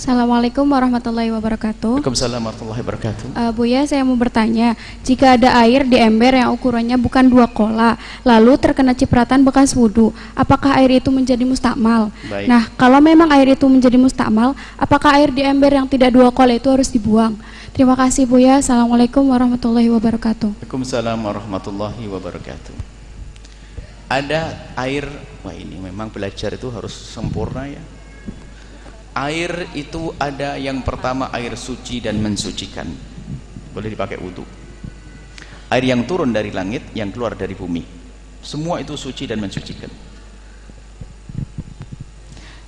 Assalamualaikum warahmatullahi wabarakatuh. Waalaikumsalam warahmatullahi wabarakatuh. Buya, saya mau bertanya, jika ada air di ember yang ukurannya bukan 2 kola, lalu terkena cipratan bekas wudhu, apakah air itu menjadi mustakmal? Baik. Nah, kalau memang air itu menjadi mustakmal, apakah air di ember yang tidak 2 kola itu harus dibuang? Terima kasih Buya. Assalamualaikum warahmatullahi wabarakatuh. Waalaikumsalam warahmatullahi wabarakatuh. Ada air, wah ini memang belajar itu harus sempurna ya. Air itu ada yang pertama air suci dan mensucikan, boleh dipakai wudhu. Air yang turun dari langit, yang keluar dari bumi, semua itu suci dan mensucikan.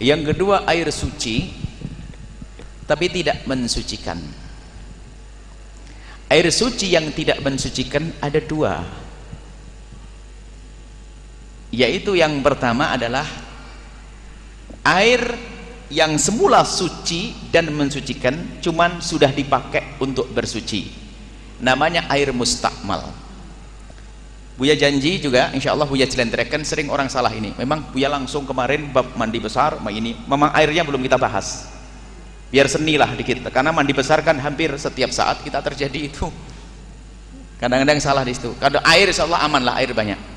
Yang kedua air suci tapi tidak mensucikan. Air suci yang tidak mensucikan ada 2, yaitu yang pertama adalah air yang semula suci dan mensucikan, cuman sudah dipakai untuk bersuci, namanya air mustakmal. Buya janji juga, insya Allah Buya jelentrehkan, sering orang salah ini. Memang Buya langsung kemarin bab mandi besar, ini memang airnya belum kita bahas, biar seni lah dikit, karena mandi besar kan hampir setiap saat kita terjadi itu, kadang-kadang salah di situ. Kalau air insya Allah aman lah, air banyak.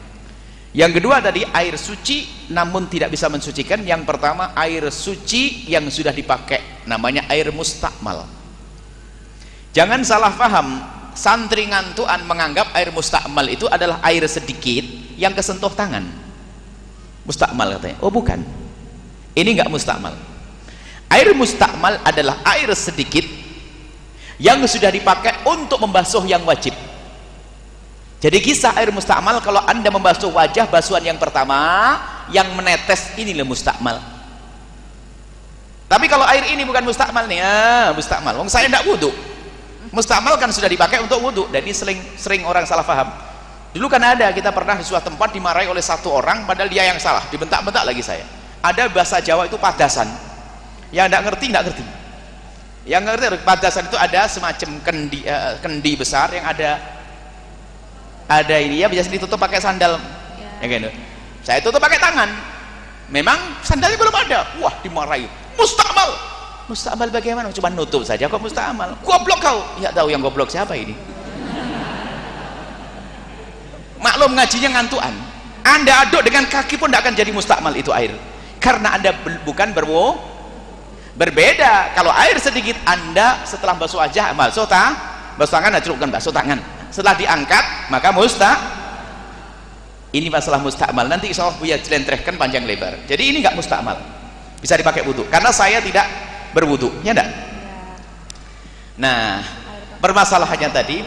Yang kedua tadi air suci namun tidak bisa mensucikan. Yang pertama air suci yang sudah dipakai, namanya air mustakmal. Jangan salah paham, santri ngantuan menganggap air mustakmal itu adalah air sedikit yang kesentuh tangan. Mustakmal katanya. Oh bukan, ini enggak mustakmal. Air mustakmal adalah air sedikit yang sudah dipakai untuk membasuh yang wajib. Jadi kisah air mustakmal, kalau anda membasuh wajah, basuhan yang pertama yang menetes inilah mustakmal. Tapi kalau air ini bukan mustakmal nih, mustakmal, wong saya tidak wudhu. Mustakmal kan sudah dipakai untuk wudhu. Jadi sering orang salah paham. Dulu kan ada, kita pernah di suatu tempat dimarahi oleh satu orang, padahal dia yang salah, dibentak-bentak lagi saya. Ada bahasa Jawa itu padasan, yang tidak ngerti tidak ngerti. Yang ngerti padasan itu ada semacam kendi besar yang ada ini ya, biasa ditutup pakai sandal ya gitu. Saya tutup pakai tangan, memang sandalnya belum ada. Wah, dimarahi, mustakmal. Mustakmal bagaimana? Cuma nutup saja kok mustakmal? Goblok kau. Ya tahu yang goblok siapa ini. Maklum ngajinya ngantuan, anda aduk dengan kaki pun tidak akan jadi mustakmal itu air, karena anda bukan berbeda. Kalau air sedikit, anda setelah basuh wajah basuh tangan, bukan basuh tangan, setelah diangkat maka ini masalah mustakmal. Nanti insya Allah Buya jelentrehkan panjang lebar. Jadi ini enggak mustakmal, bisa dipakai wudhu, karena saya tidak berwudhu, ya enggak? Nah, permasalahannya tadi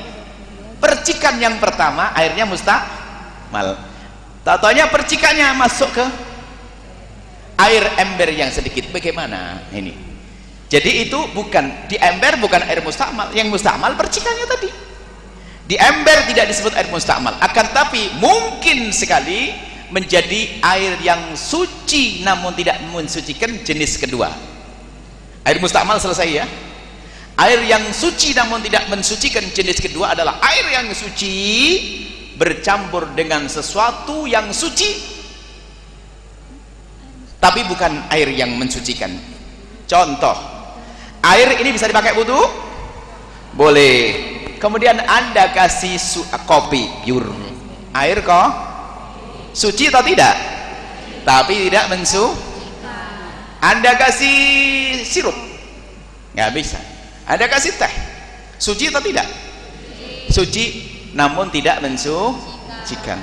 percikan yang pertama airnya mustakmal, tatonya percikannya masuk ke air ember yang sedikit. Bagaimana ini? Jadi itu bukan di ember, bukan air mustakmal. Yang mustakmal percikannya tadi. Di ember tidak disebut air mustakmal, akan tapi mungkin sekali menjadi air yang suci namun tidak mensucikan, jenis kedua. Air mustakmal selesai ya. Air yang suci namun tidak mensucikan, jenis kedua adalah air yang suci bercampur dengan sesuatu yang suci tapi bukan air yang mensucikan. Contoh, air ini bisa dipakai wudhu? Boleh. Kemudian anda kasih kopi pure, air kok suci atau tidak? Tapi tidak anda kasih sirup, nggak bisa. Anda kasih teh, suci atau tidak? Suci namun tidak mensucikan.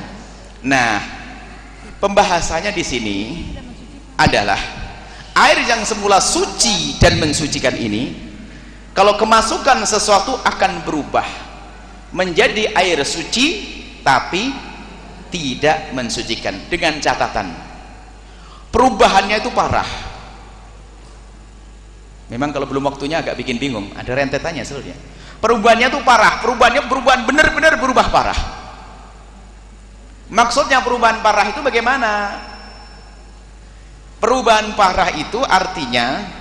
Nah, pembahasannya di sini adalah air yang semula suci dan mensucikan ini, kalau kemasukan sesuatu akan berubah menjadi air suci tapi tidak mensucikan, dengan catatan perubahannya itu parah. Memang kalau belum waktunya agak bikin bingung, ada rentetannya sebenarnya. Perubahannya itu parah, perubahan benar-benar berubah parah. Maksudnya perubahan parah itu bagaimana? Perubahan parah itu artinya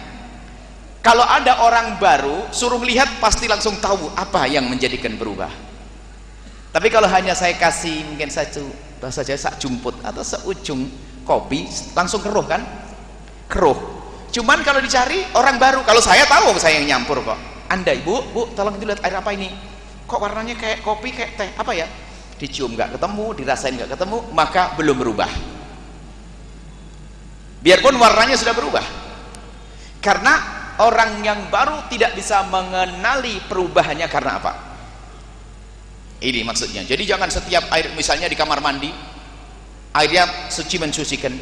kalau ada orang baru suruh lihat pasti langsung tahu apa yang menjadikan berubah. Tapi kalau hanya saya kasih mungkin satu bahasa Jawa sak jumput atau seujung kopi, langsung keruh kan? Keruh. Cuman kalau dicari orang baru, kalau saya tahu saya yang nyampur kok. Anda ibu, bu tolong dilihat air apa ini, kok warnanya kayak kopi, kayak teh, apa ya? Dicium nggak ketemu, dirasain nggak ketemu, maka belum berubah. Biarpun warnanya sudah berubah, karena orang yang baru tidak bisa mengenali perubahannya karena apa. Ini maksudnya. Jadi jangan setiap air, misalnya di kamar mandi airnya suci mensucikan,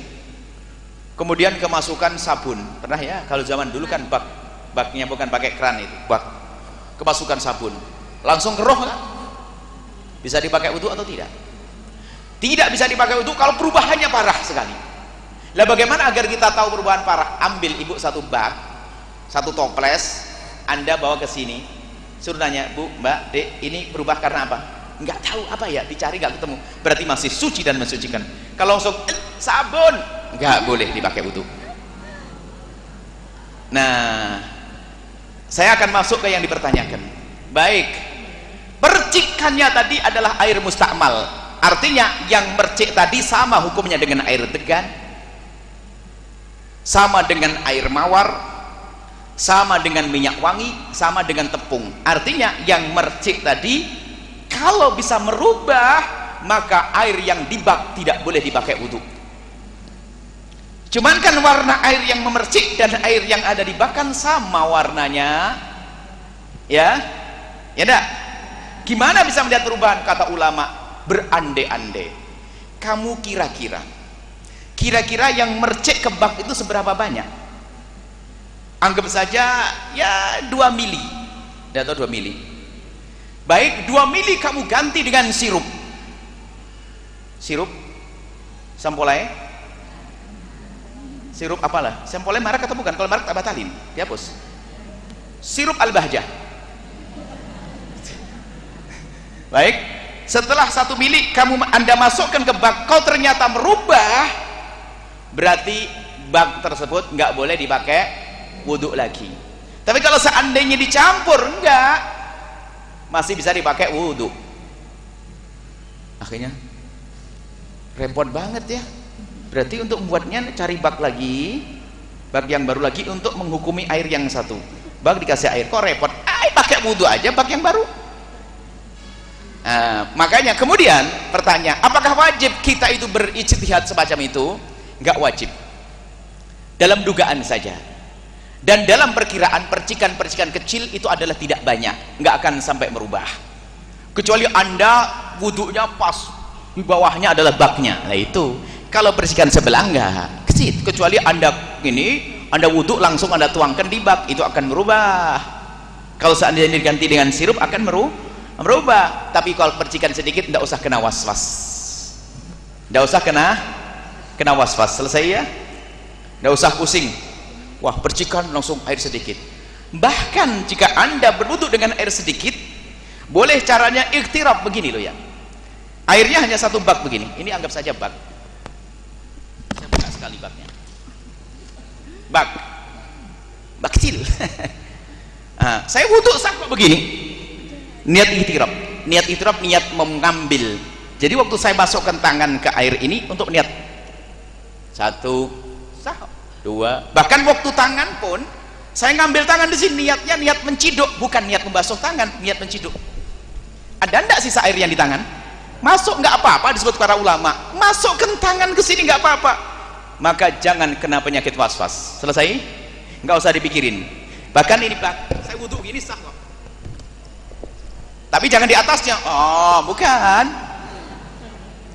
kemudian kemasukan sabun. Pernah ya, kalau zaman dulu kan baknya bukan pakai keran, itu bak, kemasukan sabun langsung keruh kan? Bisa dipakai wudu atau tidak? Tidak bisa dipakai wudu kalau perubahannya parah sekali. Lah bagaimana agar kita tahu perubahan parah? Ambil ibu satu bak, satu toples, Anda bawa ke sini, suruh nanya, bu, mbak, dek, ini berubah karena apa? Nggak tahu apa ya, dicari nggak ketemu, berarti masih suci dan mensucikan. Kalau langsung sabun, nggak boleh dipakai wudu. Nah, saya akan masuk ke yang dipertanyakan. Baik, percikannya tadi adalah air mustakmal, artinya yang mercik tadi sama hukumnya dengan air degan, sama dengan air mawar, sama dengan minyak wangi, sama dengan tepung. Artinya yang mercik tadi kalau bisa merubah, maka air yang di bak tidak boleh dipakai wudu. Cuman kan warna air yang memercik dan air yang ada di bak kan sama warnanya, ya enggak? Gimana bisa melihat perubahan? Kata ulama, berandai-andai. Kamu kira-kira yang mercik ke bak itu seberapa banyak? Anggap saja ya 2 mili, atau 2 mili. Baik, 2 mili kamu ganti dengan sirup sampolai, sirup apalah, sampolai marak atau bukan? Kalau marak tak batalin, dihapus. Sirup al-bahjah. Baik, setelah 1 mili Anda masukkan ke bak, kau ternyata merubah, berarti bak tersebut nggak boleh dipakai wudhu lagi. Tapi kalau seandainya dicampur, enggak, masih bisa dipakai wudhu. Akhirnya repot banget ya. Berarti untuk membuatnya cari bak lagi, bak yang baru lagi untuk menghukumi air yang satu. Bak dikasih air, kok repot? Pakai wudhu aja bak yang baru. Makanya kemudian pertanyaan, apakah wajib kita itu berijtihad semacam itu? Enggak wajib. Dalam dugaan saja. Dan dalam perkiraan percikan-percikan kecil itu adalah tidak banyak, nggak akan sampai merubah. Kecuali Anda wudhunya pas di bawahnya adalah baknya. Nah itu, kalau percikan sebelah enggak kecil. Kecuali Anda wudhu langsung Anda tuangkan di bak, itu akan merubah. Kalau seandainya diganti dengan sirup akan merubah. Tapi kalau percikan sedikit tidak usah kena was-was. Tidak usah kena was-was. Selesai ya? Tidak usah pusing. Wah, percikan langsung air sedikit. Bahkan jika Anda berwudu dengan air sedikit, boleh caranya ikhtirab begini loh ya. Airnya hanya 1 bak begini. Ini anggap saja bak. Saya buka sekali baknya. Bak kecil. Saya wudu sah kok begini. Niat ikhtirab, niat mengambil. Jadi waktu saya masukkan tangan ke air ini untuk niat 1, sah. 2, bahkan waktu tangan pun saya ngambil tangan di sini niatnya niat menciduk, bukan niat membasuh tangan, niat menciduk. Ada enggak sisa air yang di tangan? Masuk nggak apa-apa, disebut para ulama. Masukkan tangan ke sini nggak apa-apa. Maka jangan kena penyakit was-was. Selesai? Nggak usah dipikirin. Bahkan ini saya wudu gini sah kok. Tapi jangan di atasnya. Oh, bukan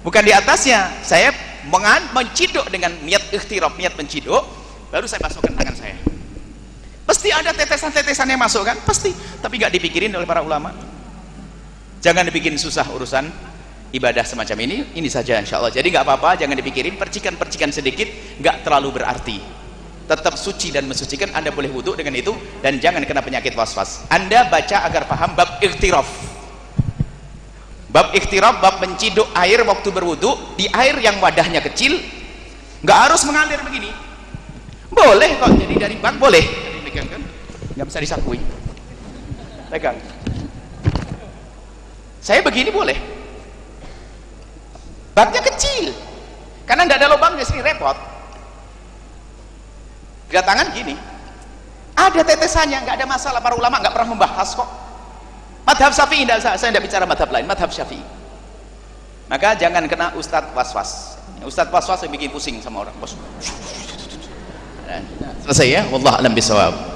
di atasnya. Saya menciduk dengan niat ikhtirab, niat menciduk, baru saya masukkan tangan saya. Pasti ada tetesan-tetesan yang masuk kan? Pasti, tapi nggak dipikirin oleh para ulama. Jangan dibikin susah urusan ibadah semacam ini saja insya Allah. Jadi nggak apa-apa, jangan dipikirin, percikan-percikan sedikit nggak terlalu berarti, tetap suci dan mensucikan. Anda boleh wudu dengan itu dan jangan kena penyakit was-was. Anda baca agar paham bab ikhtiraf. Bab ikhtirab, bab menciduk air waktu berwudu di air yang wadahnya kecil, nggak harus mengalir begini, boleh kok. Jadi dari bak boleh, pegang kan, nggak bisa disakui, pegang. Saya begini boleh, baknya kecil, karena nggak ada lubangnya, sini repot. Kedatangan gini, ada tetesannya, nggak ada masalah. Para ulama nggak pernah membahas kok. Madhab Syafi'i, saya tidak bicara madhab lain, madhab Syafi'i. Maka jangan kena ustadz was-was. Ustadz was-was yang bikin pusing sama orang. Selesai ya, wallah alam bisawab.